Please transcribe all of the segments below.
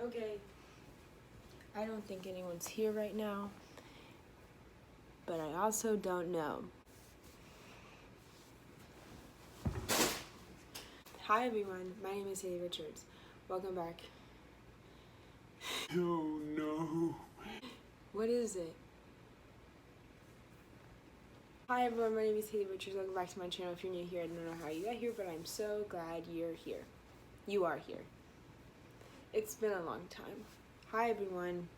Okay, I don't think anyone's here right now, but I also don't know. Hi everyone, my name is Haley Richards. Welcome back. Oh no. What is it? Hi everyone, my name is Haley Richards. Welcome back to my channel. If you're new here, I don't know how you got here, but I'm so glad you're here. You are here. It's been a long time. Hi everyone.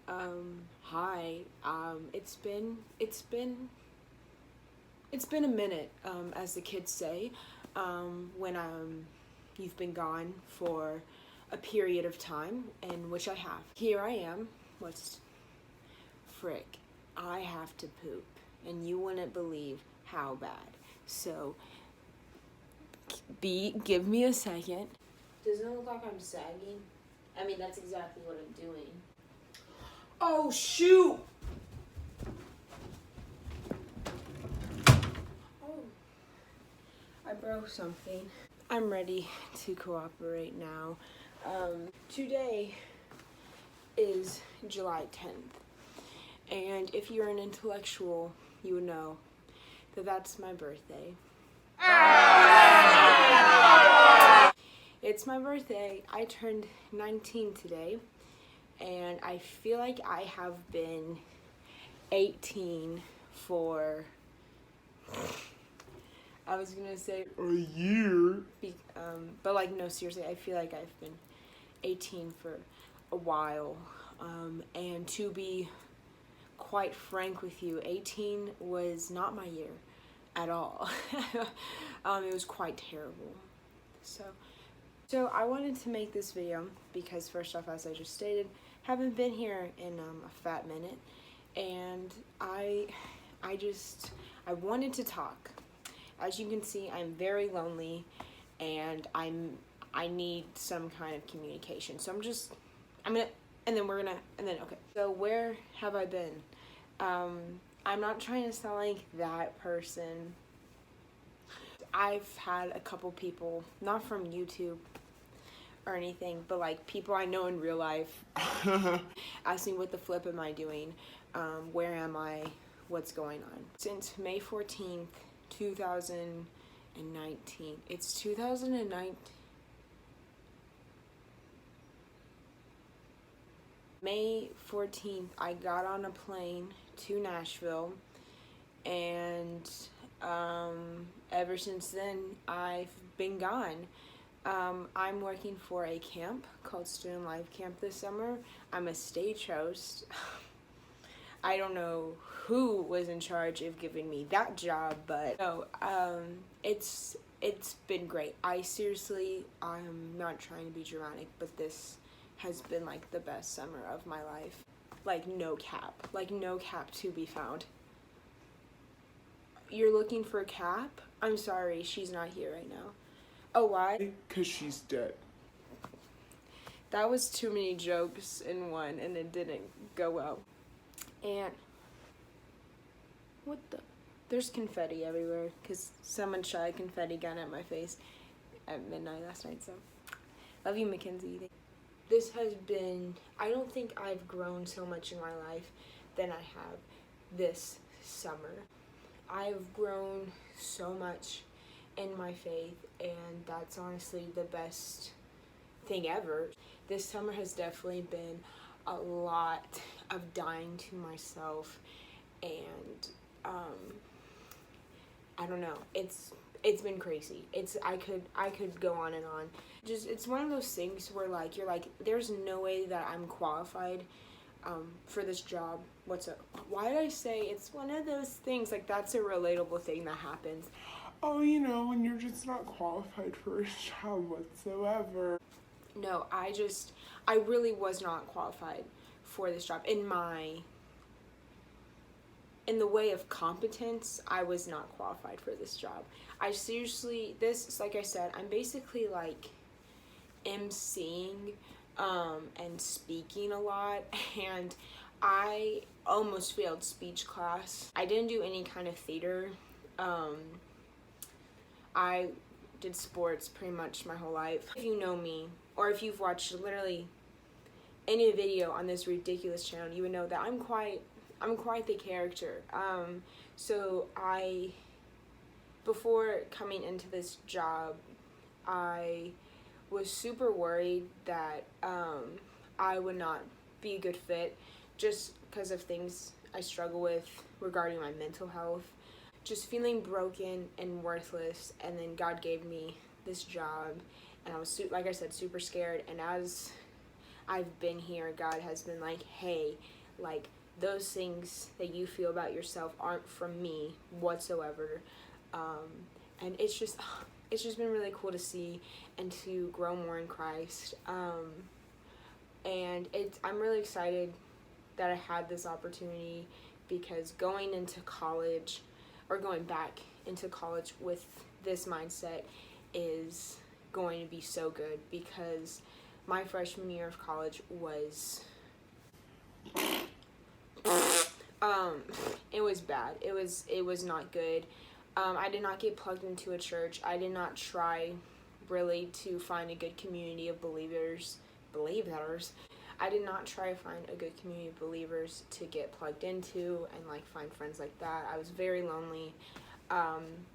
Hi. It's been a minute, as the kids say, when you've been gone for a period of time, and which I have. Here I am. Frick, I have to poop, and you wouldn't believe how bad. So, give me a second. Doesn't it look like I'm sagging? I mean, that's exactly what I'm doing. Oh, shoot! Oh, I broke something. I'm ready to cooperate now. Today is July 10th. And if you're an intellectual, you would know that that's my birthday. It's my birthday. I turned 19 today, and I feel like I have been 18 for, I was gonna say A year? but like, no, seriously, I feel like I've been 18 for a while, and to be quite frank with you, 18 was not my year at all. It was quite terrible. So I wanted to make this video because, first off, as I just stated, haven't been here in a fat minute, and I wanted to talk. As you can see, I'm very lonely, and I need some kind of communication. So okay. So where have I been? I'm not trying to sound like that person. I've had a couple people, not from YouTube or anything, but like people I know in real life, ask me what the flip am I doing, where am I, what's going on. Since May 14th, 2019, it's 2019. May 14th, I got on a plane to Nashville, and ever since then, I've been gone. I'm working for a camp called Student Life Camp this summer. I'm a stage host. I don't know who was in charge of giving me that job, but no, it's been great. I'm not trying to be dramatic, but this has been like the best summer of my life. Like no cap to be found. You're looking for Cap? I'm sorry, she's not here right now. Oh, why? 'Cause she's dead. That was too many jokes in one, and it didn't go well. And what the? There's confetti everywhere because someone shot a confetti gun at my face at midnight last night. So, love you, Mackenzie. This has been, I don't think I've grown so much in my life than I have this summer. I've grown so much in my faith, and that's honestly the best thing ever. This summer has definitely been a lot of dying to myself, and I don't know, it's been crazy. I could go on and on. It's one of those things where like you're like, there's no way that I'm qualified for this job. Why did I say it's one of those things? Like, that's a relatable thing that happens. Oh, you know, when you're just not qualified for a job whatsoever. No, I really was not qualified for this job. In the way of competence, I was not qualified for this job. Like I said, I'm basically like emceeing and speaking a lot, and I almost failed speech class. I didn't do any kind of theater. I did sports pretty much my whole life. If you know me, or if you've watched literally any video on this ridiculous channel, you would know that I'm quite the character. Before coming into this job, I was super worried that I would not be a good fit just because of things I struggle with regarding my mental health. Just feeling broken and worthless, and then God gave me this job, and I was, like I said, super scared. And as I've been here, God has been like, hey, like, those things that you feel about yourself aren't from me whatsoever. And it's just been really cool to see and to grow more in Christ. And I'm really excited that I had this opportunity, because going into college, or going back into college with this mindset, is going to be so good, because my freshman year of college was it was bad. It was not good. I did not get plugged into a church. I did not try really to find a good community of believers. I did not try to find a good community of believers to get plugged into and like find friends like that. I was very lonely.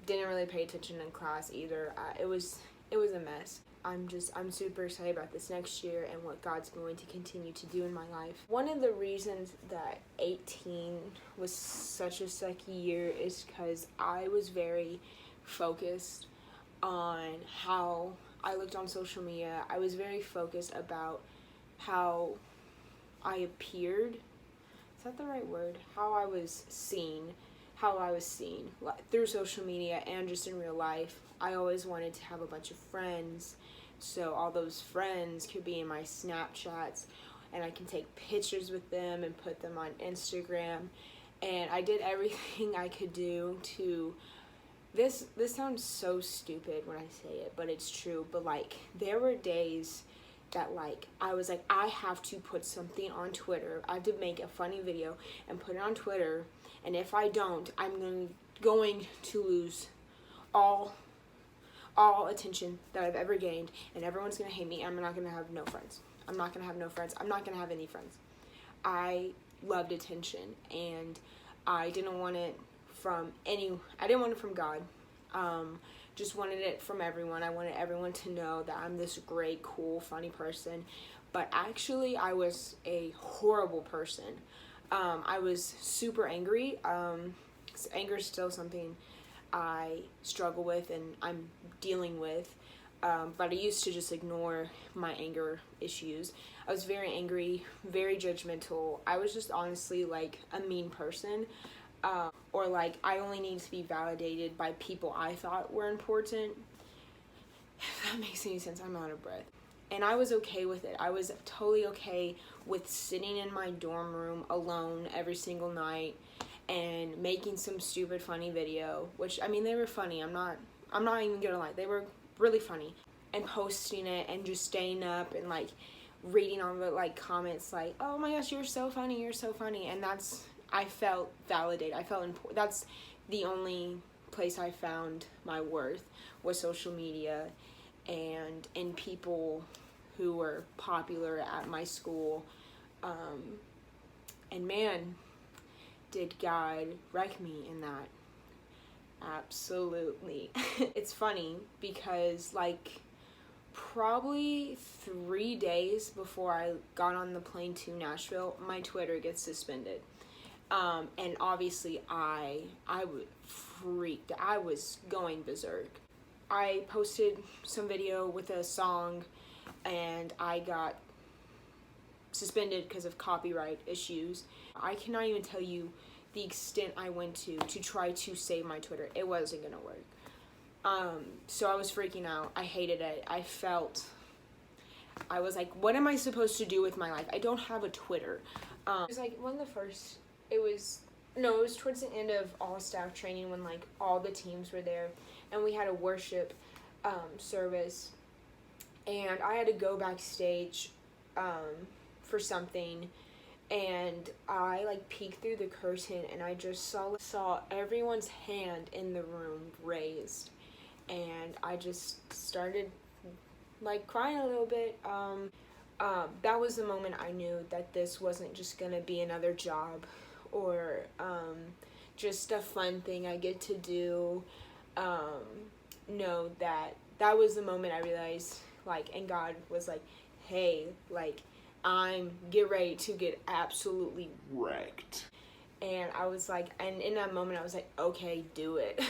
Didn't really pay attention in class either. It was a mess. I'm super excited about this next year and what God's going to continue to do in my life. One of the reasons that 18 was such a sucky year is because I was very focused on how I looked on social media. I was very focused about how I appeared. Is that the right word? How I was seen through social media and just in real life. I always wanted to have a bunch of friends, so all those friends could be in my Snapchats, and I can take pictures with them and put them on Instagram. And I did everything I could do to, this sounds so stupid when I say it, but it's true. But like, there were days that like I was like, I have to put something on Twitter. I have to make a funny video and put it on Twitter, and if I don't, I'm going to lose all attention that I've ever gained, and everyone's gonna hate me, and I'm not gonna have no friends. I'm not gonna have any friends. I loved attention, and I didn't want it from God. Just wanted it from everyone. I wanted everyone to know that I'm this great, cool, funny person. But actually, I was a horrible person. I was super angry. Anger is still something I struggle with and I'm dealing with. But I used to just ignore my anger issues. I was very angry, very judgmental. I was just honestly like a mean person. Or like, I only need to be validated by people I thought were important. If that makes any sense, I'm out of breath. And I was okay with it. I was totally okay with sitting in my dorm room alone every single night and making some stupid funny video, which, I mean, they were funny. I'm not even gonna lie. They were really funny. And posting it and just staying up and like reading all the like comments like, oh my gosh, you're so funny. And I felt validated. I felt important. That's the only place I found my worth, was social media and in people who were popular at my school. And man, did God wreck me in that. Absolutely. It's funny because like probably 3 days before I got on the plane to Nashville, my Twitter gets suspended. And obviously I was freaked. I was going berserk. I posted some video with a song and I got suspended because of copyright issues. I cannot even tell you the extent I went to try to save my Twitter. It wasn't gonna work. So I was freaking out. I hated it. I was like, what am I supposed to do with my life? I don't have a Twitter. It was like it was towards the end of all staff training when like all the teams were there and we had a worship service, and I had to go backstage for something, and I like peeked through the curtain and I just saw everyone's hand in the room raised, and I just started like crying a little bit. That was the moment I knew that this wasn't just gonna be another job or just a fun thing I get to do. No, that was the moment I realized, like, and God was like, hey, like, I'm get ready to get absolutely Wrecked. and I was like, and in that moment I was like, okay, do it.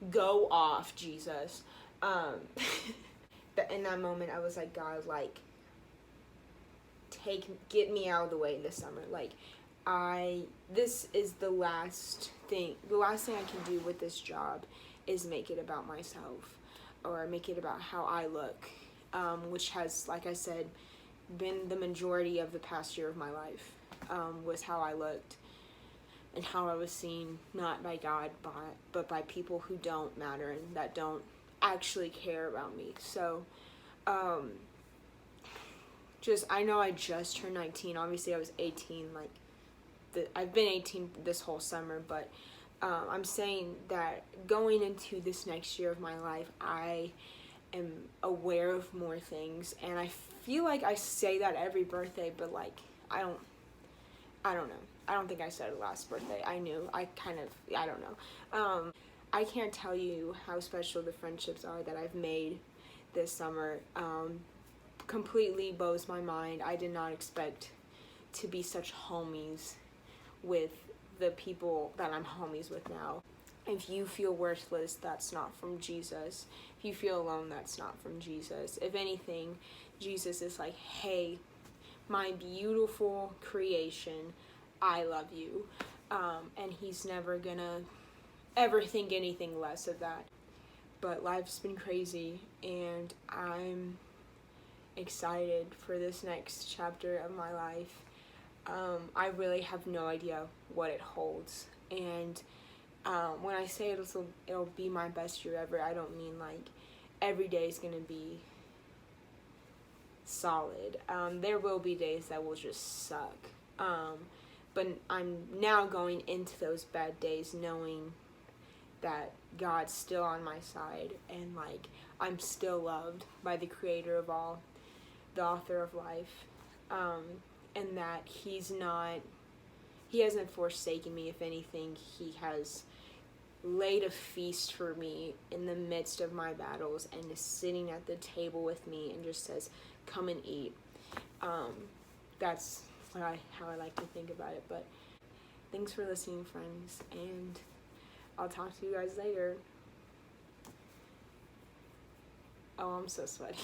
Go off, Jesus. Um in that moment I was like, God, like, get me out of the way this summer. Like, this is the last thing I can do with this job is make it about myself or make it about how I look, which has, like I said, been the majority of the past year of my life, was how I looked and how I was seen, not by God, but by people who don't matter and that don't actually care about me. So, I know I just turned 19. Obviously, I was 18. Like, I've been 18 this whole summer, but I'm saying that going into this next year of my life, I am aware of more things, and I feel like I say that every birthday, but like I don't know. I don't think I said it last birthday. I knew. I don't know. I can't tell you how special the friendships are that I've made this summer. Completely blows my mind. I did not expect to be such homies with the people that I'm homies with now. If you feel worthless, that's not from Jesus. If you feel alone, that's not from Jesus. If anything, Jesus is like, hey, my beautiful creation, I love you. And he's never gonna ever think anything less of that. But life's been crazy, and I'm excited for this next chapter of my life. I really have no idea what it holds. And when I say it'll be my best year ever, I don't mean like every day is going to be solid. There will be days that will just suck. But I'm now going into those bad days knowing that God's still on my side, and like I'm still loved by the creator of all, the author of life, and that he hasn't forsaken me. If anything, he has laid a feast for me in the midst of my battles and is sitting at the table with me and just says, come and eat. That's how I like to think about it. But thanks for listening, friends, and I'll talk to you guys later. Oh, I'm so sweaty.